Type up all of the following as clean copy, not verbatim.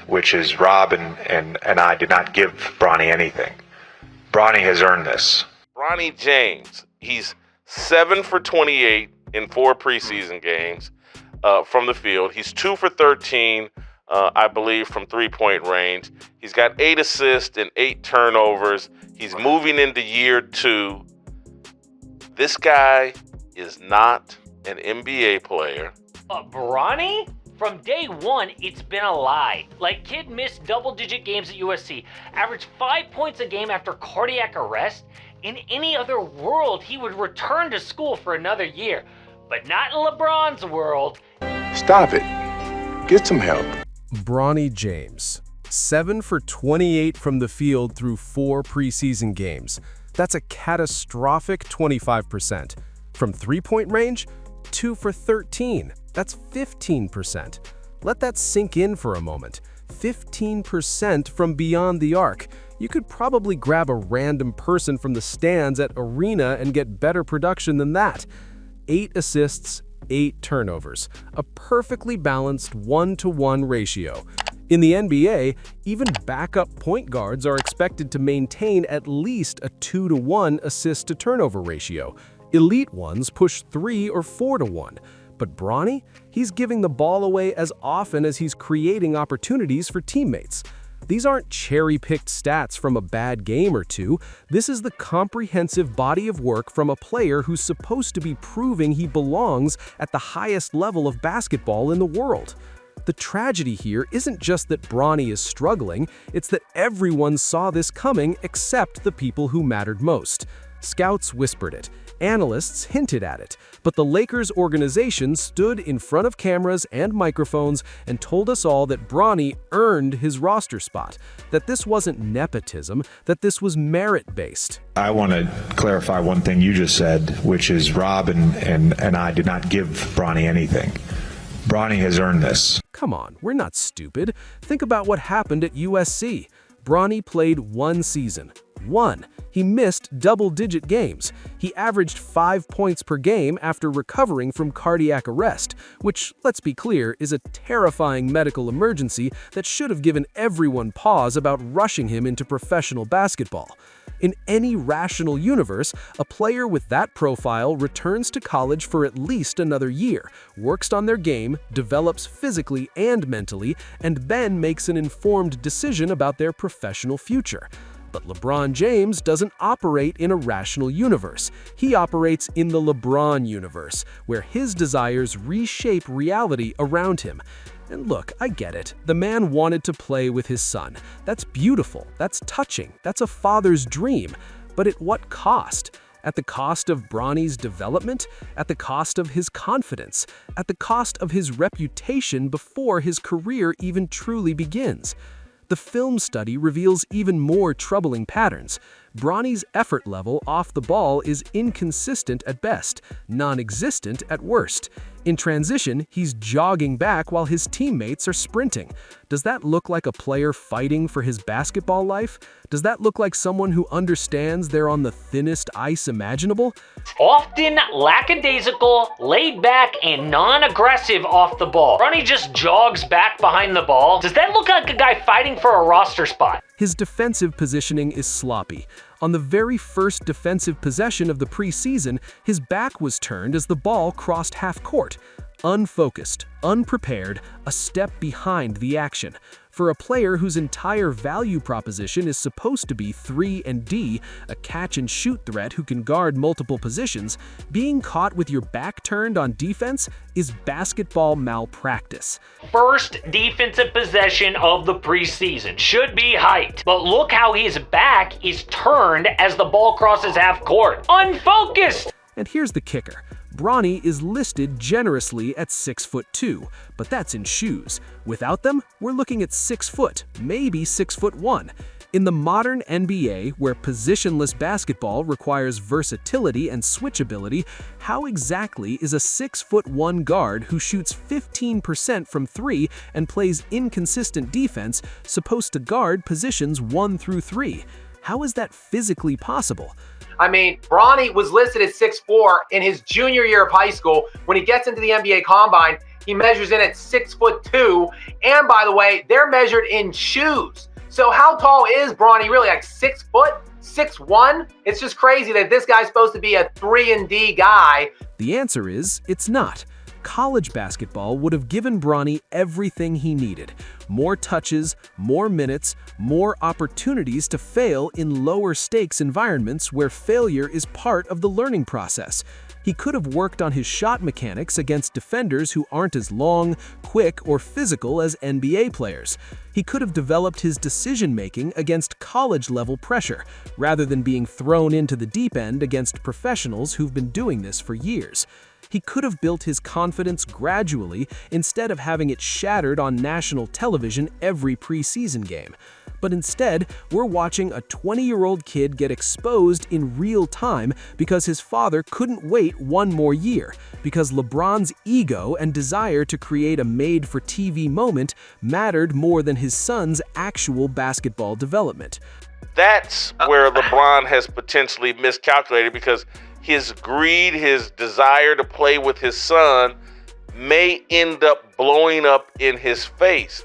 which is Rob and I did not give Bronny anything. Bronny has earned this. Bronny James, he's 7 for 28 in 4 preseason games from the field. He's 2 for 13, I believe, from three-point range. He's got 8 assists and 8 turnovers. He's moving into year 2. This guy is not an NBA player. Bronny? From day one, it's been a lie. Like, kid missed double-digit games at USC, averaged 5 points a game after cardiac arrest. In any other world, he would return to school for another year. But not in LeBron's world. Stop it. Get some help. Bronny James, 7 for 28 from the field through 4 preseason games. That's a catastrophic 25%. From three-point range, 2 for 13. That's 15%. Let that sink in for a moment. 15% from beyond the arc. You could probably grab a random person from the stands at Arena and get better production than that. 8 assists, 8 turnovers. A perfectly balanced 1-to-1 ratio. In the NBA, even backup point guards are expected to maintain at least a 2-to-1 assist-to-turnover ratio. Elite ones push 3 or 4-to-1. But Bronny, he's giving the ball away as often as he's creating opportunities for teammates. These aren't cherry-picked stats from a bad game or two. This is the comprehensive body of work from a player who's supposed to be proving he belongs at the highest level of basketball in the world. The tragedy here isn't just that Bronny is struggling, it's that everyone saw this coming except the people who mattered most. Scouts whispered it. Analysts hinted at it, but the Lakers organization stood in front of cameras and microphones and told us all that Bronny earned his roster spot, that this wasn't nepotism, that this was merit-based. I want to clarify one thing you just said, which is Rob and I did not give Bronny anything. Bronny has earned this. Come on, we're not stupid. Think about what happened at USC. Bronny played 1 season. 1. He missed double-digit games. He averaged 5 points per game after recovering from cardiac arrest, which, let's be clear, is a terrifying medical emergency that should have given everyone pause about rushing him into professional basketball. In any rational universe, a player with that profile returns to college for at least another year, works on their game, develops physically and mentally, and then makes an informed decision about their professional future. But LeBron James doesn't operate in a rational universe. He operates in the LeBron universe, where his desires reshape reality around him. And look, I get it. The man wanted to play with his son. That's beautiful. That's touching. That's a father's dream. But at what cost? At the cost of Bronny's development? At the cost of his confidence? At the cost of his reputation before his career even truly begins? The film study reveals even more troubling patterns. Bronny's effort level off the ball is inconsistent at best, non-existent at worst. In transition, he's jogging back while his teammates are sprinting. Does that look like a player fighting for his basketball life? Does that look like someone who understands they're on the thinnest ice imaginable? Often lackadaisical, laid back, and non-aggressive off the ball. Bronny just jogs back behind the ball. Does that look like a guy fighting for a roster spot? His defensive positioning is sloppy. On the very first defensive possession of the preseason, his back was turned as the ball crossed half court. Unfocused, unprepared, a step behind the action. For a player whose entire value proposition is supposed to be 3-and-D, a catch-and-shoot threat who can guard multiple positions, being caught with your back turned on defense is basketball malpractice. First defensive possession of the preseason should be hyped, but look how his back is turned as the ball crosses half court. Unfocused! And here's the kicker. Bronny is listed generously at 6'2", but that's in shoes. Without them, we're looking at 6 foot, maybe 6'1". In the modern NBA, where positionless basketball requires versatility and switchability, how exactly is a 6'1" guard who shoots 15% from 3 and plays inconsistent defense supposed to guard positions 1 through 3? How is that physically possible? I mean, Bronny was listed at 6'4" in his junior year of high school. When he gets into the NBA Combine, He measures in at 6'2", and by the way, they're measured in shoes. So how tall is Bronny really? Like 6 foot, 6'1"? It's just crazy that this guy's supposed to be a 3-and-D guy. The answer is, it's not. College basketball would have given Bronny everything he needed. More touches, more minutes, more opportunities to fail in lower stakes environments where failure is part of the learning process. He could have worked on his shot mechanics against defenders who aren't as long, quick, or physical as NBA players. He could have developed his decision-making against college-level pressure, rather than being thrown into the deep end against professionals who've been doing this for years. He could have built his confidence gradually instead of having it shattered on national television every preseason game. But instead, we're watching a 20-year-old kid get exposed in real time because his father couldn't wait one more year, because LeBron's ego and desire to create a made-for-TV moment mattered more than his son's actual basketball development. That's where LeBron has potentially miscalculated, because his greed, his desire to play with his son may end up blowing up in his face.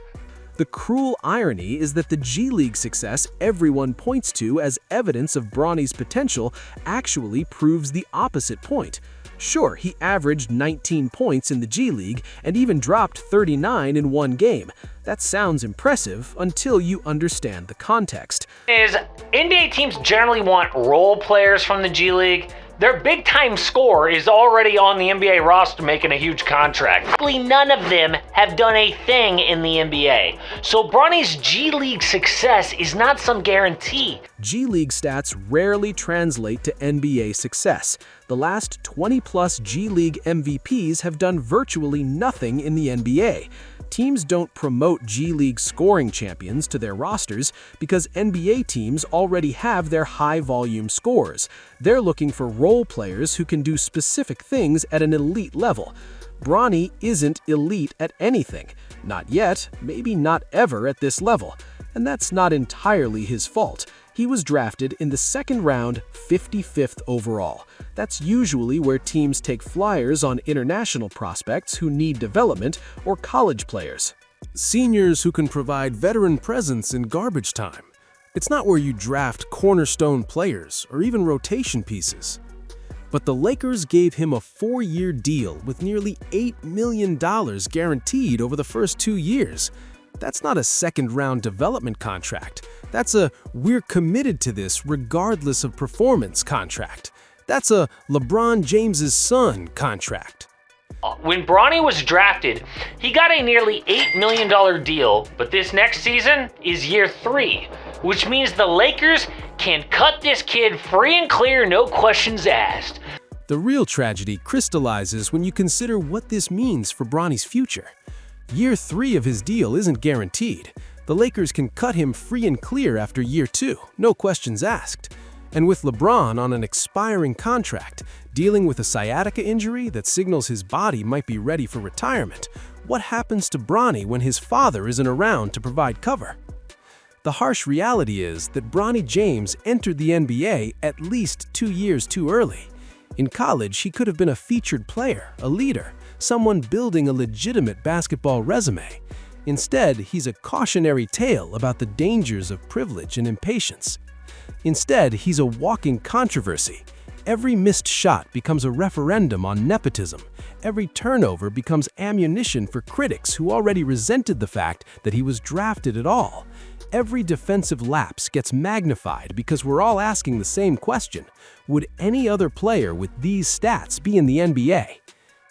The cruel irony is that the G League success everyone points to as evidence of Bronny's potential actually proves the opposite point. Sure, he averaged 19 points in the G League and even dropped 39 in one game. That sounds impressive until you understand the context. NBA teams generally want role players from the G League. Their big-time scorer is already on the NBA roster making a huge contract. Probably none of them have done a thing in the NBA. So Bronny's G League success is not some guarantee. G League stats rarely translate to NBA success. The last 20-plus G League MVPs have done virtually nothing in the NBA. Teams don't promote G League scoring champions to their rosters because NBA teams already have their high-volume scorers. They're looking for role players who can do specific things at an elite level. Bronny isn't elite at anything. Not yet, maybe not ever at this level. And that's not entirely his fault. He was drafted in the second round, 55th overall. That's usually where teams take flyers on international prospects who need development or college players. Seniors who can provide veteran presence in garbage time. It's not where you draft cornerstone players or even rotation pieces. But the Lakers gave him a 4-year deal with nearly $8 million guaranteed over the first 2 years. That's not a second-round development contract. That's a "we're committed to this regardless of performance" contract. That's a LeBron James's son contract. When Bronny was drafted, he got a nearly $8 million deal, but this next season is year 3, which means the Lakers can cut this kid free and clear, no questions asked. The real tragedy crystallizes when you consider what this means for Bronny's future. Year 3 of his deal isn't guaranteed. The Lakers can cut him free and clear after year 2, no questions asked. And with LeBron on an expiring contract, dealing with a sciatica injury that signals his body might be ready for retirement, what happens to Bronny when his father isn't around to provide cover? The harsh reality is that Bronny James entered the NBA at least 2 years too early. In college, he could have been a featured player, a leader, someone building a legitimate basketball resume. Instead, he's a cautionary tale about the dangers of privilege and impatience. Instead, he's a walking controversy. Every missed shot becomes a referendum on nepotism. Every turnover becomes ammunition for critics who already resented the fact that he was drafted at all. Every defensive lapse gets magnified because we're all asking the same question: would any other player with these stats be in the NBA?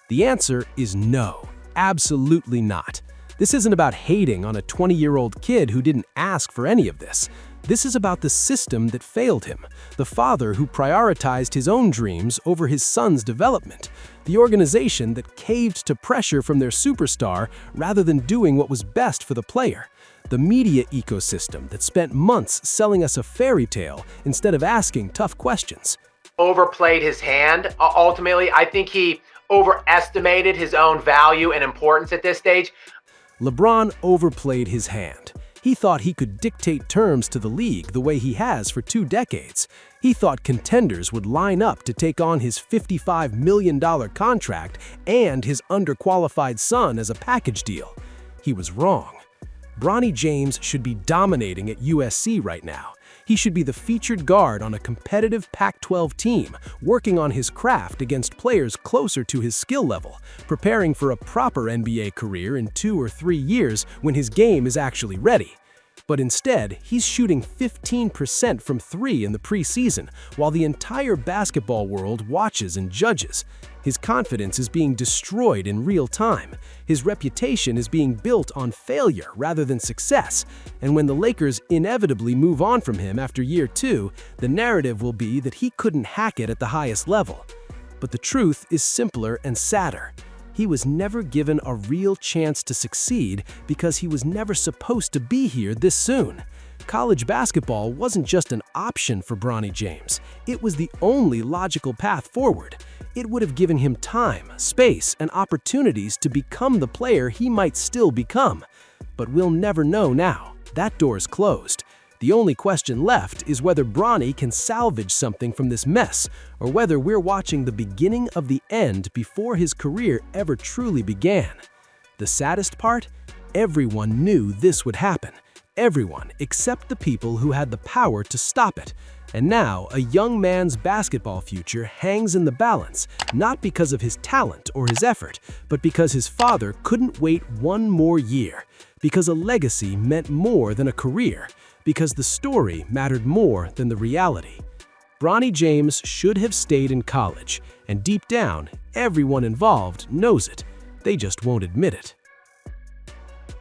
The answer is no, absolutely not. This isn't about hating on a 20-year-old kid who didn't ask for any of this. This is about the system that failed him, the father who prioritized his own dreams over his son's development, the organization that caved to pressure from their superstar rather than doing what was best for the player, the media ecosystem that spent months selling us a fairy tale instead of asking tough questions. Overplayed his hand. Ultimately, I think he overestimated his own value and importance at this stage. LeBron overplayed his hand. He thought he could dictate terms to the league the way he has for 2 decades. He thought contenders would line up to take on his $55 million contract and his underqualified son as a package deal. He was wrong. Bronny James should be dominating at USC right now. He should be the featured guard on a competitive Pac-12 team, working on his craft against players closer to his skill level, preparing for a proper NBA career in 2 or 3 years when his game is actually ready. But instead, he's shooting 15% from 3 in the preseason, while the entire basketball world watches and judges. His confidence is being destroyed in real time. His reputation is being built on failure rather than success. And when the Lakers inevitably move on from him after year 2, the narrative will be that he couldn't hack it at the highest level. But the truth is simpler and sadder. He was never given a real chance to succeed because he was never supposed to be here this soon. College basketball wasn't just an option for Bronny James. It was the only logical path forward. It would have given him time, space, and opportunities to become the player he might still become. But we'll never know now. That door's closed. The only question left is whether Bronny can salvage something from this mess, or whether we're watching the beginning of the end before his career ever truly began. The saddest part? Everyone knew this would happen. Everyone except the people who had the power to stop it. And now, a young man's basketball future hangs in the balance, not because of his talent or his effort, but because his father couldn't wait 1 more year, because a legacy meant more than a career, because the story mattered more than the reality. Bronny James should have stayed in college, and deep down, everyone involved knows it. They just won't admit it.